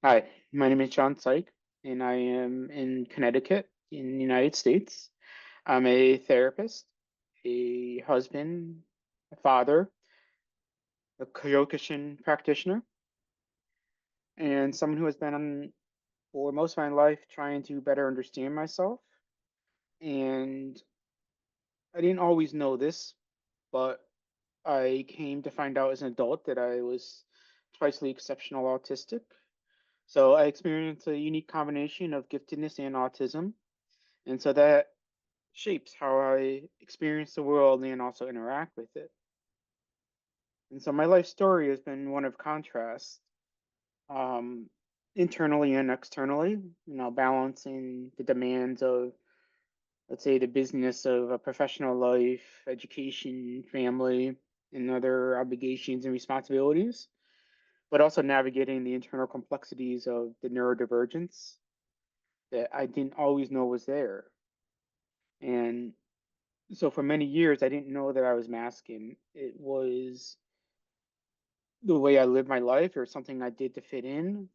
Hi, my name is John Syc, and I am in Connecticut in the United States. I'm a therapist, a husband, a father, a Kyokushin practitioner, and someone who has been on for most of my life trying to better understand myself. And I didn't always know this, but I came to find out as an adult that I was twicely exceptional autistic. So I experienced a unique combination of giftedness and autism. And so that shapes how I experience the world and also interact with it. And so my life story has been one of contrast, um, internally and externally, balancing the demands of, let's say, the business of a professional life, education, family, and other obligations and responsibilities, but also navigating the internal complexities of the neurodivergence that I didn't always know was there. And so for many years, I didn't know that I was masking. It was the way I lived my life or something I did to fit in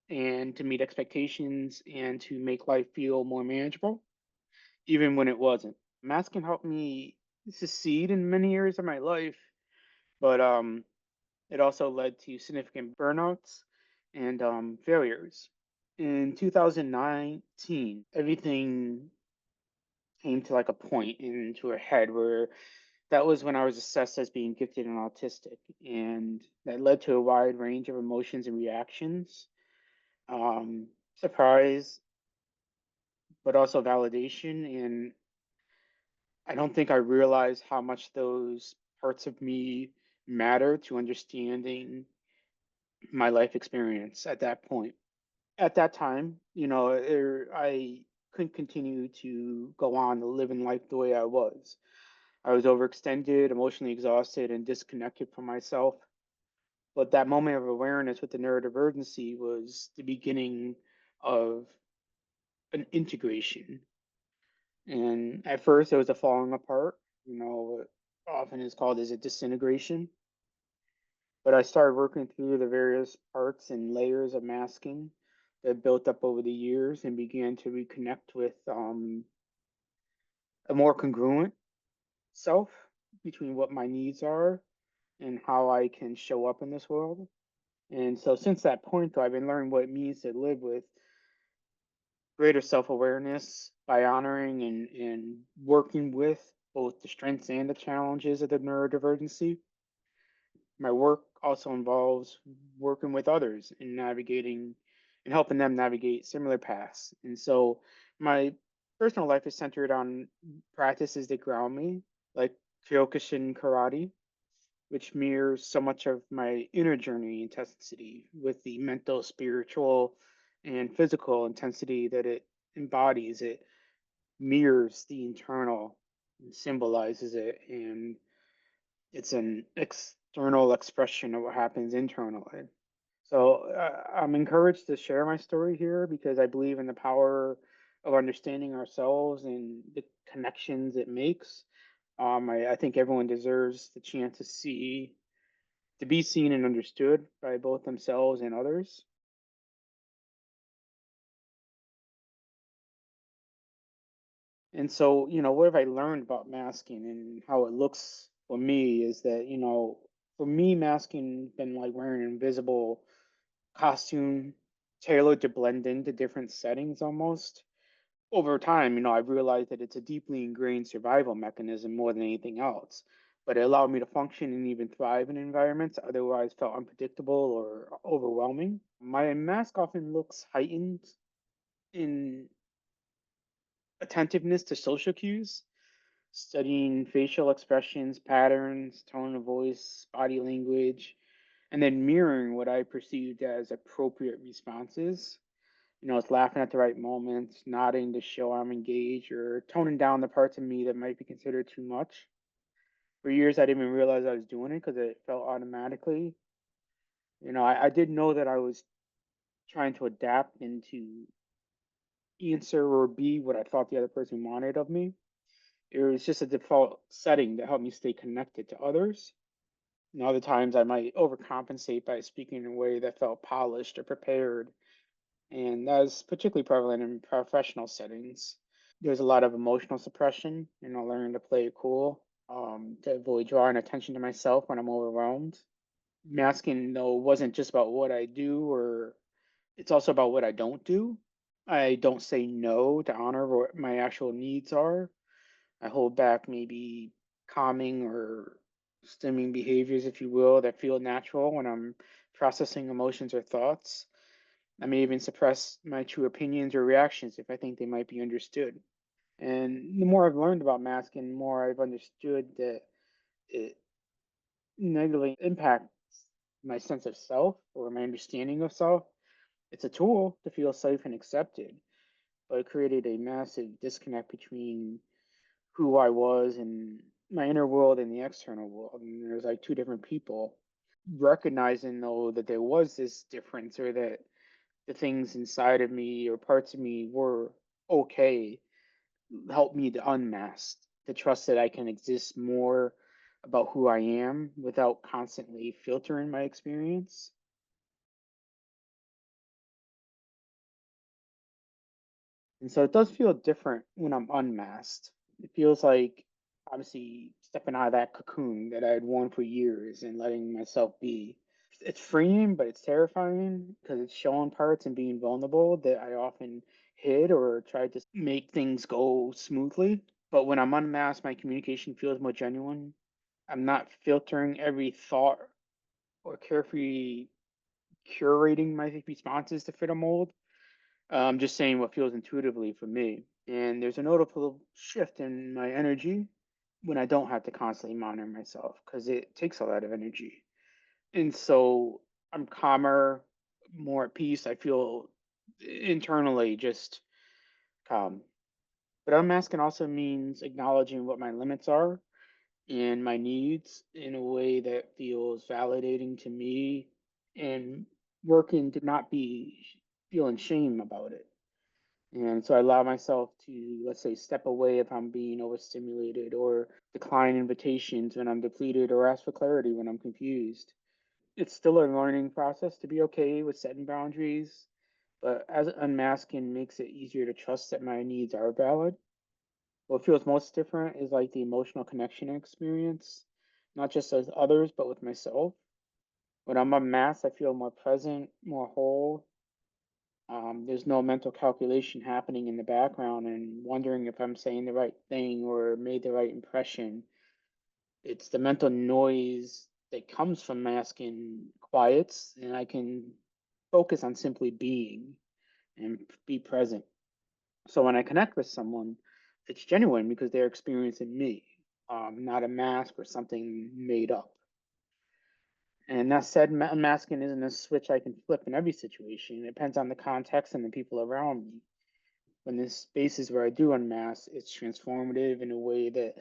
and to meet expectations and to make life feel more manageable, even when it wasn't. Masking helped me succeed in many areas of my life, but it also led to significant burnouts and failures. In 2019, everything came to like a point into a head where that was when I was assessed as being gifted and autistic, and that led to a wide range of emotions and reactions, surprise, but also validation. And I don't think I realized how much those parts of me matter to understanding my life experience at that point. At that time, I couldn't continue to go on living life the way I was. I was overextended, emotionally exhausted, and disconnected from myself. But that moment of awareness with the neurodivergency was the beginning of an integration. And at first, it was a falling apart. What often is called as a disintegration. But I started working through the various parts and layers of masking that built up over the years and began to reconnect with a more congruent self between what my needs are and how I can show up in this world. And so since that point, though, I've been learning what it means to live with greater self-awareness by honoring and working with both the strengths and the challenges of the neurodivergency. My work also involves working with others and navigating and helping them navigate similar paths. And so my personal life is centered on practices that ground me, like Kyokushin karate, which mirrors so much of my inner journey intensity with the mental, spiritual, and physical intensity that it embodies. It mirrors the internal and symbolizes it, and it's an external expression of what happens internally. So I'm encouraged to share my story here because I believe in the power of understanding ourselves and the connections it makes. I think everyone deserves the chance to be seen and understood by both themselves and others. And so, what have I learned about masking and how it looks for me is that, for me, masking been like wearing an invisible costume tailored to blend into different settings almost. Over time, I've realized that it's a deeply ingrained survival mechanism more than anything else. But it allowed me to function and even thrive in environments that otherwise felt unpredictable or overwhelming. My mask often looks heightened in attentiveness to social cues, studying facial expressions, patterns, tone of voice, body language, and then mirroring what I perceived as appropriate responses. It's laughing at the right moments, nodding to show I'm engaged, or toning down the parts of me that might be considered too much. For years, I didn't even realize I was doing it because it felt automatically. I did know that I was trying to adapt and to answer or be what I thought the other person wanted of me. It was just a default setting that helped me stay connected to others. And other times I might overcompensate by speaking in a way that felt polished or prepared. And that's particularly prevalent in professional settings. There's a lot of emotional suppression, and I learned to play it cool, to avoid drawing attention to myself when I'm overwhelmed. Masking, though, wasn't just about what I do, or it's also about what I don't do. I don't say no to honor what my actual needs are. I hold back maybe calming or stimming behaviors, if you will, that feel natural when I'm processing emotions or thoughts. I may even suppress my true opinions or reactions if I think they might be understood. And the more I've learned about masking, the more I've understood that it negatively impacts my sense of self or my understanding of self. It's a tool to feel safe and accepted, but it created a massive disconnect between who I was and my inner world and the external world. And there's like two different people. Recognizing though that there was this difference, or that the things inside of me or parts of me were okay, helped me to unmask, to trust that I can exist more about who I am without constantly filtering my experience. And so it does feel different when I'm unmasked. It feels like obviously stepping out of that cocoon that I had worn for years and letting myself be. It's freeing, but it's terrifying because it's showing parts and being vulnerable that I often hid or tried to make things go smoothly. But when I'm unmasked, my communication feels more genuine. I'm not filtering every thought or carefully curating my responses to fit a mold. I'm just saying what feels intuitively for me. And there's a notable shift in my energy when I don't have to constantly monitor myself because it takes a lot of energy. And so I'm calmer, more at peace. I feel internally just calm. But unmasking also means acknowledging what my limits are and my needs in a way that feels validating to me, and working to not be feeling shame about it. And so I allow myself to, let's say, step away if I'm being overstimulated, or decline invitations when I'm depleted, or ask for clarity when I'm confused. It's still a learning process to be okay with setting boundaries, but as unmasking makes it easier to trust that my needs are valid. What feels most different is like the emotional connection experience, not just as others, but with myself. When I'm unmasked, I feel more present, more whole. There's no mental calculation happening in the background and wondering if I'm saying the right thing or made the right impression. It's the mental noise that comes from masking quiets, and I can focus on simply being and be present. So when I connect with someone, it's genuine because they're experiencing me, not a mask or something made up. And that said, unmasking isn't a switch I can flip in every situation. It depends on the context and the people around me. When there's spaces where I do unmask, it's transformative in a way that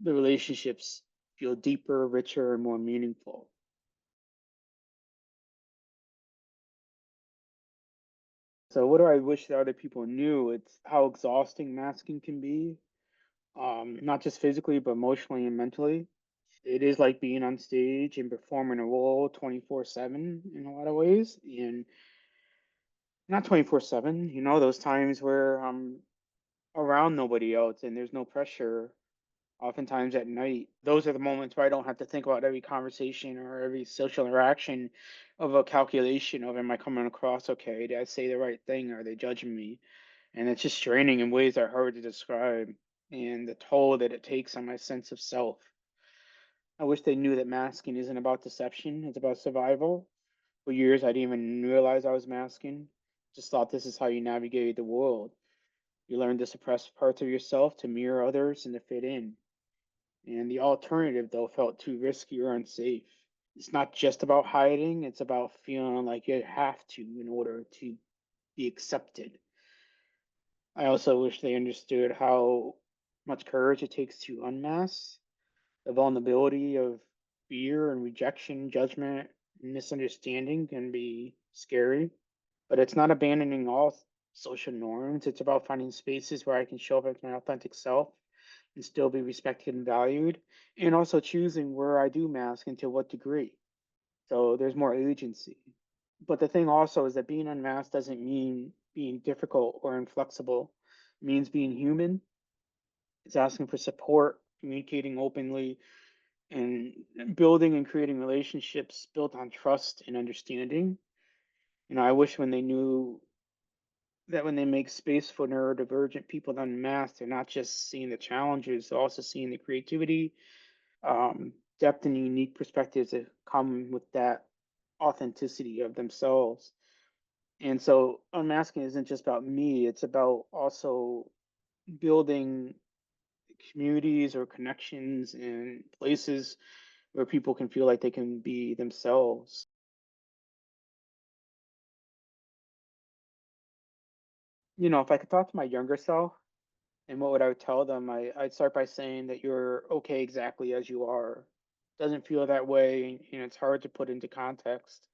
the relationships feel deeper, richer, and more meaningful. So, what do I wish that other people knew? It's how exhausting masking can be, not just physically, but emotionally and mentally. It is like being on stage and performing a role 24/7 in a lot of ways. And not 24/7, those times where I'm around nobody else and there's no pressure, oftentimes at night. Those are the moments where I don't have to think about every conversation or every social interaction of a calculation of, am I coming across okay? Did I say the right thing? Are they judging me? And it's just draining in ways that are hard to describe, and the toll that it takes on my sense of self. I wish they knew that masking isn't about deception, it's about survival. For years, I didn't even realize I was masking. Just thought this is how you navigate the world. You learn to suppress parts of yourself to mirror others and to fit in. And the alternative, though, felt too risky or unsafe. It's not just about hiding, it's about feeling like you have to in order to be accepted. I also wish they understood how much courage it takes to unmask. The vulnerability of fear and rejection, judgment, and misunderstanding can be scary, but it's not abandoning all social norms. It's about finding spaces where I can show up as my authentic self and still be respected and valued, and also choosing where I do mask and to what degree. So there's more agency. But the thing also is that being unmasked doesn't mean being difficult or inflexible. It means being human. It's asking for support, communicating openly, and building and creating relationships built on trust and understanding. I wish when they knew that when they make space for neurodivergent people to unmask, they're not just seeing the challenges, they're also seeing the creativity, depth, and unique perspectives that come with that authenticity of themselves. And so unmasking isn't just about me, it's about also building communities or connections and places where people can feel like they can be themselves. If I could talk to my younger self, and what would I would tell them? I'd start by saying that you're okay exactly as you are. Doesn't feel that way, and it's hard to put into context.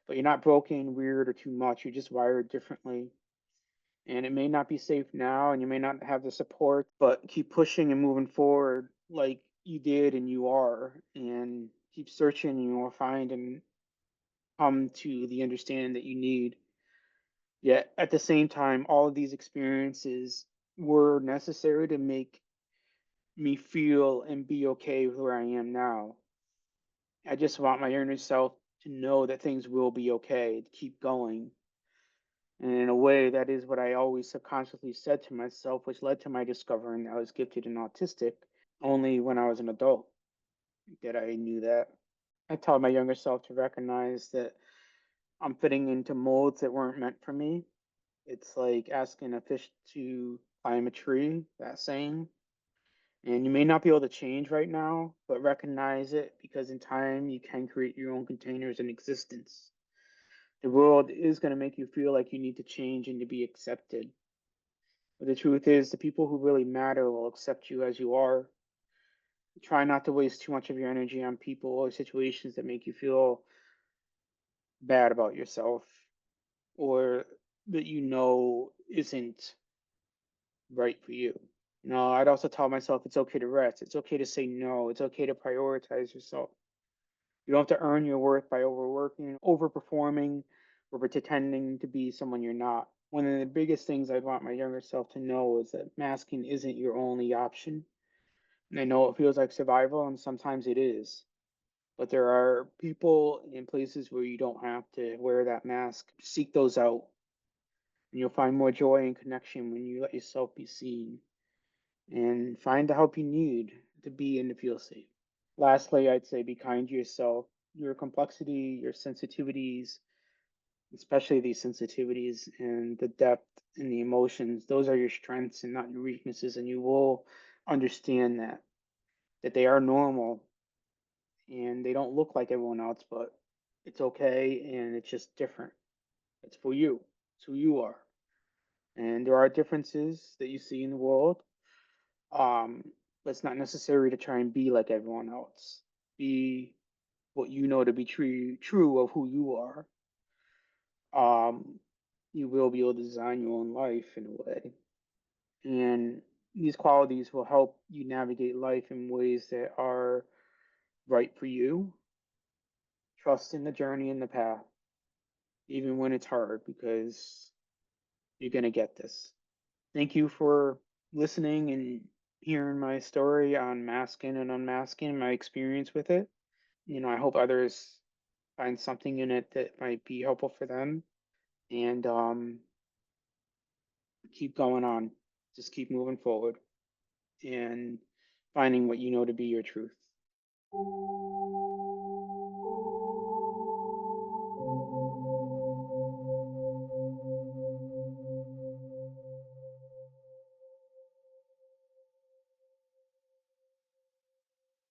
But you're not broken, weird, or too much. You're just wired differently. And it may not be safe now, and you may not have the support, but keep pushing and moving forward like you did and you are, and keep searching, and you will find and come to the understanding that you need. Yet at the same time, all of these experiences were necessary to make me feel and be okay with where I am now. I just want my inner self to know that things will be okay, to keep going. And in a way, that is what I always subconsciously said to myself, which led to my discovering that I was gifted and autistic only when I was an adult that I knew that. I taught my younger self to recognize that I'm fitting into molds that weren't meant for me. It's like asking a fish to climb a tree, that saying. And you may not be able to change right now, but recognize it because in time you can create your own containers in existence. The world is going to make you feel like you need to change and to be accepted. But the truth is, the people who really matter will accept you as you are. Try not to waste too much of your energy on people or situations that make you feel bad about yourself or that isn't right for you. I'd also tell myself it's okay to rest. It's okay to say no. It's okay to prioritize yourself. You don't have to earn your worth by overworking, overperforming, or pretending to be someone you're not. One of the biggest things I'd want my younger self to know is that masking isn't your only option. And I know it feels like survival, and sometimes it is. But there are people in places where you don't have to wear that mask. Seek those out, and you'll find more joy and connection when you let yourself be seen and find the help you need to be and to feel safe. Lastly, I'd say be kind to yourself. Your complexity, your sensitivities, especially these sensitivities and the depth and the emotions, those are your strengths and not your weaknesses. And you will understand that they are normal and they don't look like everyone else, but it's okay and it's just different. It's for you. It's who you are. And there are differences that you see in the world. Um, but it's not necessary to try and be like everyone else. Be what you know to be true of who you are. Um, you will be able to design your own life in a way. And these qualities will help you navigate life in ways that are right for you. Trust in the journey and the path, even when it's hard, because you're going to get this. Thank you for listening and hearing my story on masking and unmasking, my experience with it. I hope others find something in it that might be helpful for them. And keep going on. Just keep moving forward and finding what you know to be your truth.